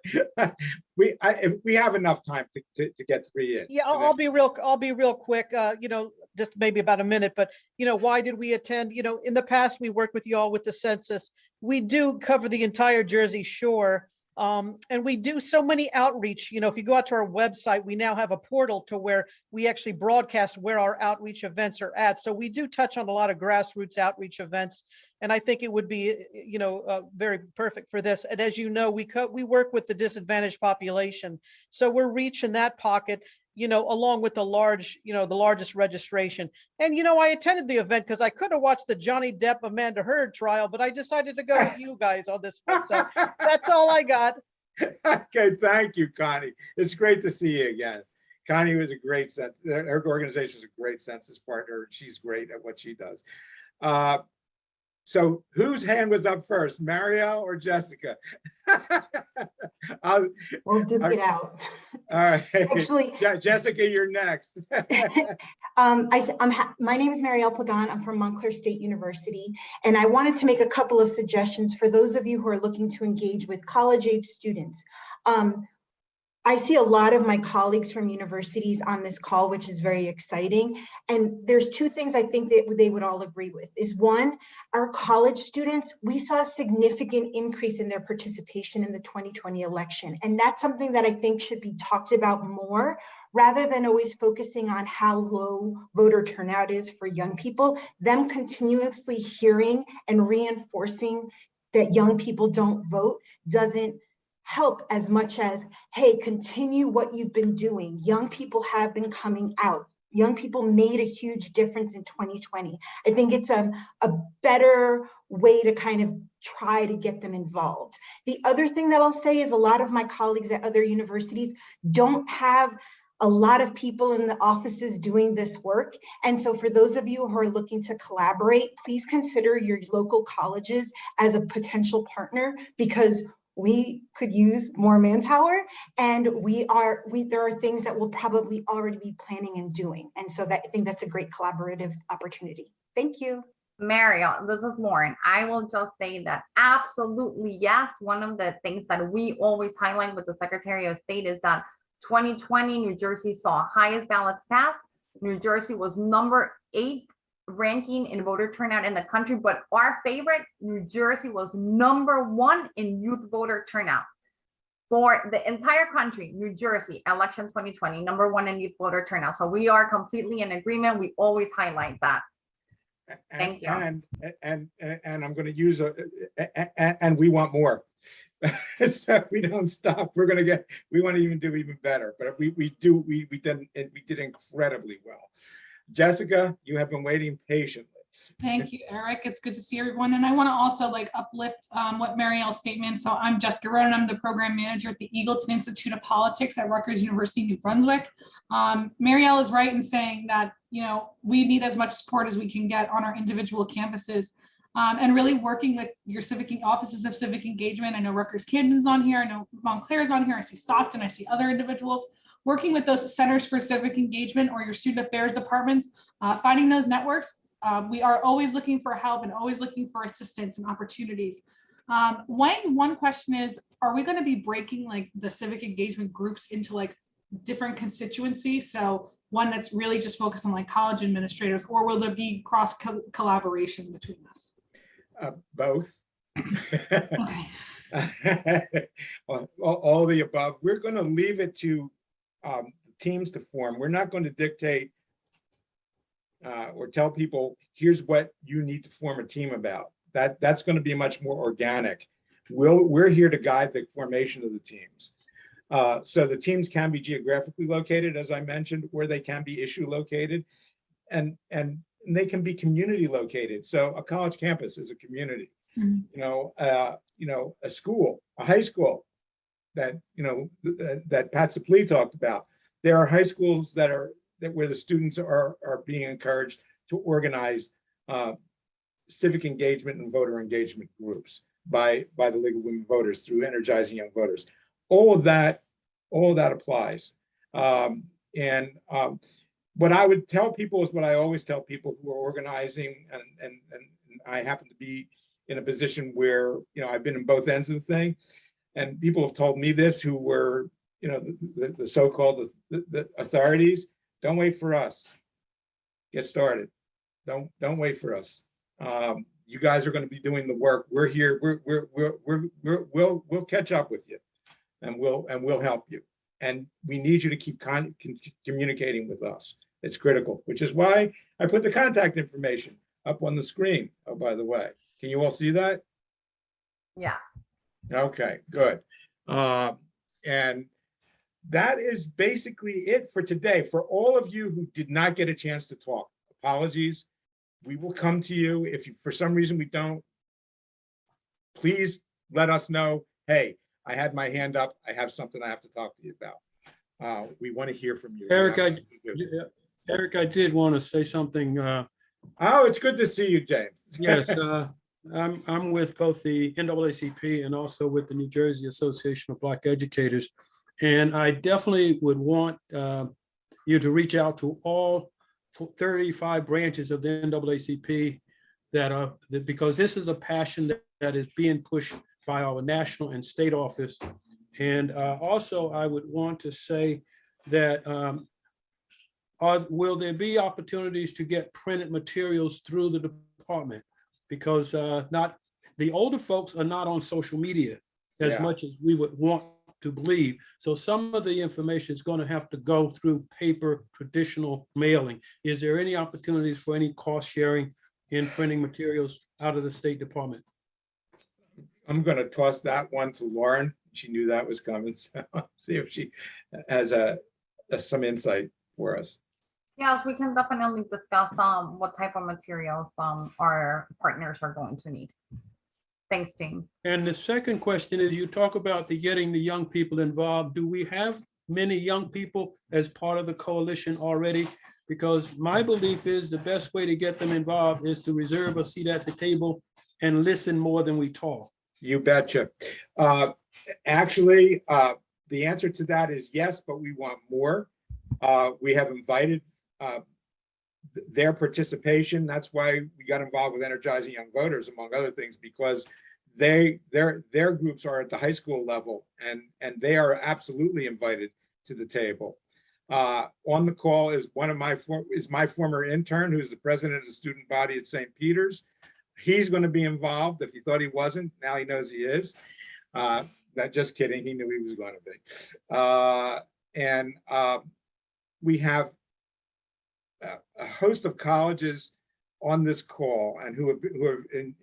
We have enough time to get 3 in. Yeah, I'll be real quick. Just maybe about a minute. But why did we attend? In the past, we worked with you all with the census. We do cover the entire Jersey Shore. And we do so many outreach. If you go out to our website, we now have a portal to where we actually broadcast where our outreach events are at. So we do touch on a lot of grassroots outreach events. And I think it would be, very perfect for this. And as you know, we work with the disadvantaged population. So we're reaching that pocket, along with the largest registration. And, I attended the event because I could have watched the Johnny Depp Amanda Heard trial, but I decided to go with you guys on this one. So that's all I got. Okay, thank you, Connie. It's great to see you again. Connie was a great her organization is a great census partner. She's great at what she does. So whose hand was up first, Mariel or Jessica? We'll duke it out. All right. Actually, Jessica, you're next. My name is Mariel Pagan. I'm from Montclair State University, and I wanted to make a couple of suggestions for those of you who are looking to engage with college-age students. I see a lot of my colleagues from universities on this call, which is very exciting. And there's two things I think that they would all agree with is one, our college students, we saw a significant increase in their participation in the 2020 election. And that's something that I think should be talked about more rather than always focusing on how low voter turnout is for young people, them continuously hearing and reinforcing that young people don't vote doesn't help as much as, hey, continue what you've been doing. Young people have been coming out. Young people made a huge difference in 2020. I think it's a better way to kind of try to get them involved. The other thing that I'll say is a lot of my colleagues at other universities don't have a lot of people in the offices doing this work. And so for those of you who are looking to collaborate, please consider your local colleges as a potential partner, because we could use more manpower, and there are things that we'll probably already be planning and doing. And so I think that's a great collaborative opportunity. Thank you. Mariel, this is Lauren. I will just say that absolutely yes. One of the things that we always highlight with the Secretary of State is that 2020, New Jersey saw highest ballots cast. New Jersey was number 8 ranking in voter turnout in the country, but our favorite, New Jersey, was number 1 in youth voter turnout. For the entire country, New Jersey, election 2020, number 1 in youth voter turnout. So we are completely in agreement. We always highlight that. Thank you. And I'm going to use and we want more. So we don't stop. We want to even do even better, but we did incredibly well. Jessica, you have been waiting patiently. Thank you, Eric. It's good to see everyone. And I want to also uplift what Mariel's statement. So I'm Jessica Ronan. I'm the program manager at the Eagleton Institute of Politics at Rutgers University, New Brunswick. Mariel is right in saying that, we need as much support as we can get on our individual campuses, and really working with your offices of civic engagement. I know Rutgers Camden's on here. I know Montclair's on here. I see Stockton. I see other individuals. Working with those centers for civic engagement or your student affairs departments, finding those networks. We are always looking for help and always looking for assistance and opportunities. One question is, are we going to be breaking the civic engagement groups into different constituencies? So one that's really just focused on college administrators, or will there be cross collaboration between us? Both. Okay. all the above. We're going to leave it to teams to form. We're not going to dictate or tell people, here's what you need to form a team about. That's going to be much more organic. We're here to guide the formation of the teams. So the teams can be geographically located, as I mentioned, or they can be issue located, and they can be community located. So a college campus is a community. Mm-hmm. A school, a high school that that Pat Saplee talked about. There are high schools where the students are being encouraged to organize civic engagement and voter engagement groups by the League of Women Voters through Energizing Young Voters. All of that applies. What I would tell people is what I always tell people who are organizing, and I happen to be in a position where I've been in both ends of the thing, and people have told me this who were the so-called the authorities. Don't wait for us. Get started. Don't wait for us. You guys are going to be doing the work. We're here. We'll catch up with you, and we'll help you. And we need you to keep communicating with us. It's critical, which is why I put the contact information up on the screen. Oh, by the way, can you all see that? Yeah. Okay, good. And that is basically it for today. For all of you who did not get a chance to talk, apologies. We will come to you. If for some reason we don't, please let us know. Hey, I had my hand up. I have something I have to talk to you about. We want to hear from you. Eric, I did want to say something. Oh, it's good to see you, James. Yes, I'm with both the NAACP and also with the New Jersey Association of Black Educators. And I definitely would want you to reach out to all 35 branches of the NAACP because this is a passion that is being pushed by our national and state office And also, I would want to say that will there be opportunities to get printed materials through the department? Because not the older folks are not on social media as much as we would want to believe. So some of the information is going to have to go through paper, traditional mailing. Is there any opportunities for any cost sharing in printing materials out of the State Department? I'm going to toss that one to Lauren. She knew that was coming, so see if she has some insight for us. Yes, we can definitely discuss what type of materials our partners are going to need. Thanks, James. And the second question is, you talk about getting the young people involved. Do we have many young people as part of the coalition already? Because my belief is the best way to get them involved is to reserve a seat at the table and listen more than we talk. You betcha. Actually, the answer to that is yes, but we want more. We have invited their participation. That's why we got involved with Energizing Young Voters, among other things, because their groups are at the high school level, and they are absolutely invited to the table. On the call is my former intern, who's the president of the student body at St. Peter's. He's going to be involved. If you thought he wasn't, now he knows he is. Not just kidding. He knew he was going to be. We have a host of colleges on this call and who have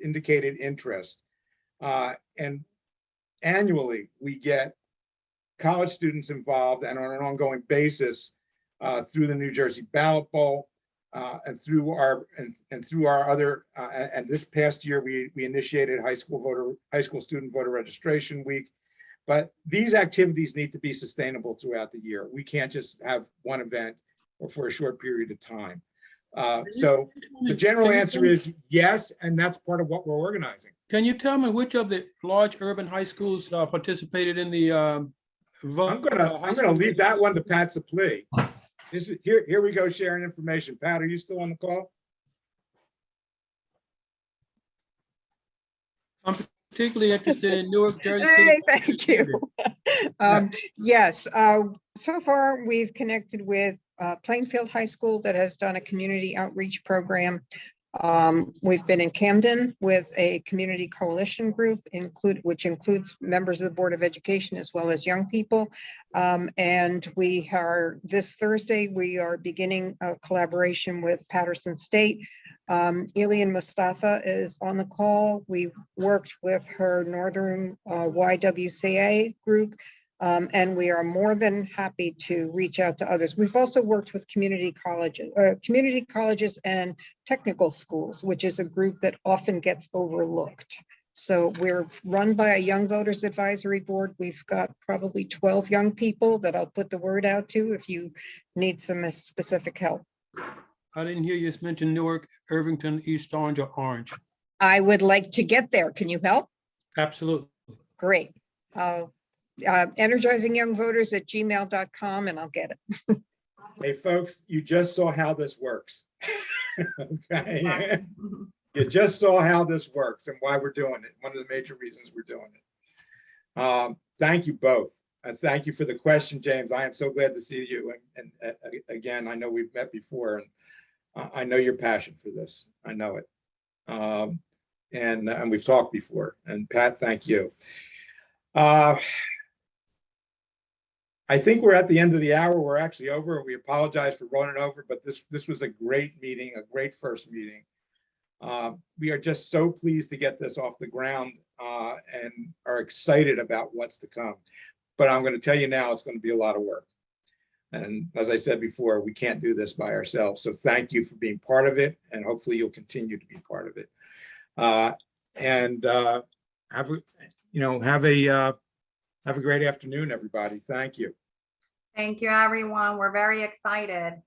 indicated interest. And annually, we get college students involved and on an ongoing basis through the New Jersey Ballot Bowl and through our other. And this past year, we initiated high school student voter registration week. But these activities need to be sustainable throughout the year. We can't just have one event or for a short period of time. So the general answer is yes, and that's part of what we're organizing. Can you tell me which of the large urban high schools participated in the vote? I'm gonna leave that one to Pat Saplee. Here we go sharing information. Pat, are you still on the call? I'm particularly interested in Newark, Jersey. Hey, thank you. Yes, so far we've connected with Plainfield High School that has done a community outreach program. We've been in Camden with a community coalition group, which includes members of the Board of Education as well as young people. And this Thursday, we are beginning a collaboration with Patterson State. Elian Mustafa is on the call. We worked with her Northern YWCA group, and we are more than happy to reach out to others. We've also worked with community colleges and technical schools, which is a group that often gets overlooked. So we're run by a Young Voters Advisory Board. We've got probably 12 young people that I'll put the word out to if you need some specific help. I didn't hear you mention Newark, Irvington, East Orange, or Orange. I would like to get there. Can you help? Absolutely. Great. energizingyoungvoters@gmail.com and I'll get it. Hey, folks, you just saw how this works. Okay. You just saw how this works and why we're doing it. One of the major reasons we're doing it. Thank you both. Thank you for the question, James. I am so glad to see you. And again, I know we've met before, and I know your passion for this. I know it. And we've talked before. And Pat, thank you. I think we're at the end of the hour. We're actually over. We apologize for running over, but this was a great meeting, a great first meeting. We are just so pleased to get this off the ground and are excited about what's to come. But I'm going to tell you now, it's going to be a lot of work. And as I said before, we can't do this by ourselves. So thank you for being part of it. And hopefully you'll continue to be part of it. Have a great afternoon, everybody. Thank you. Thank you, everyone. We're very excited.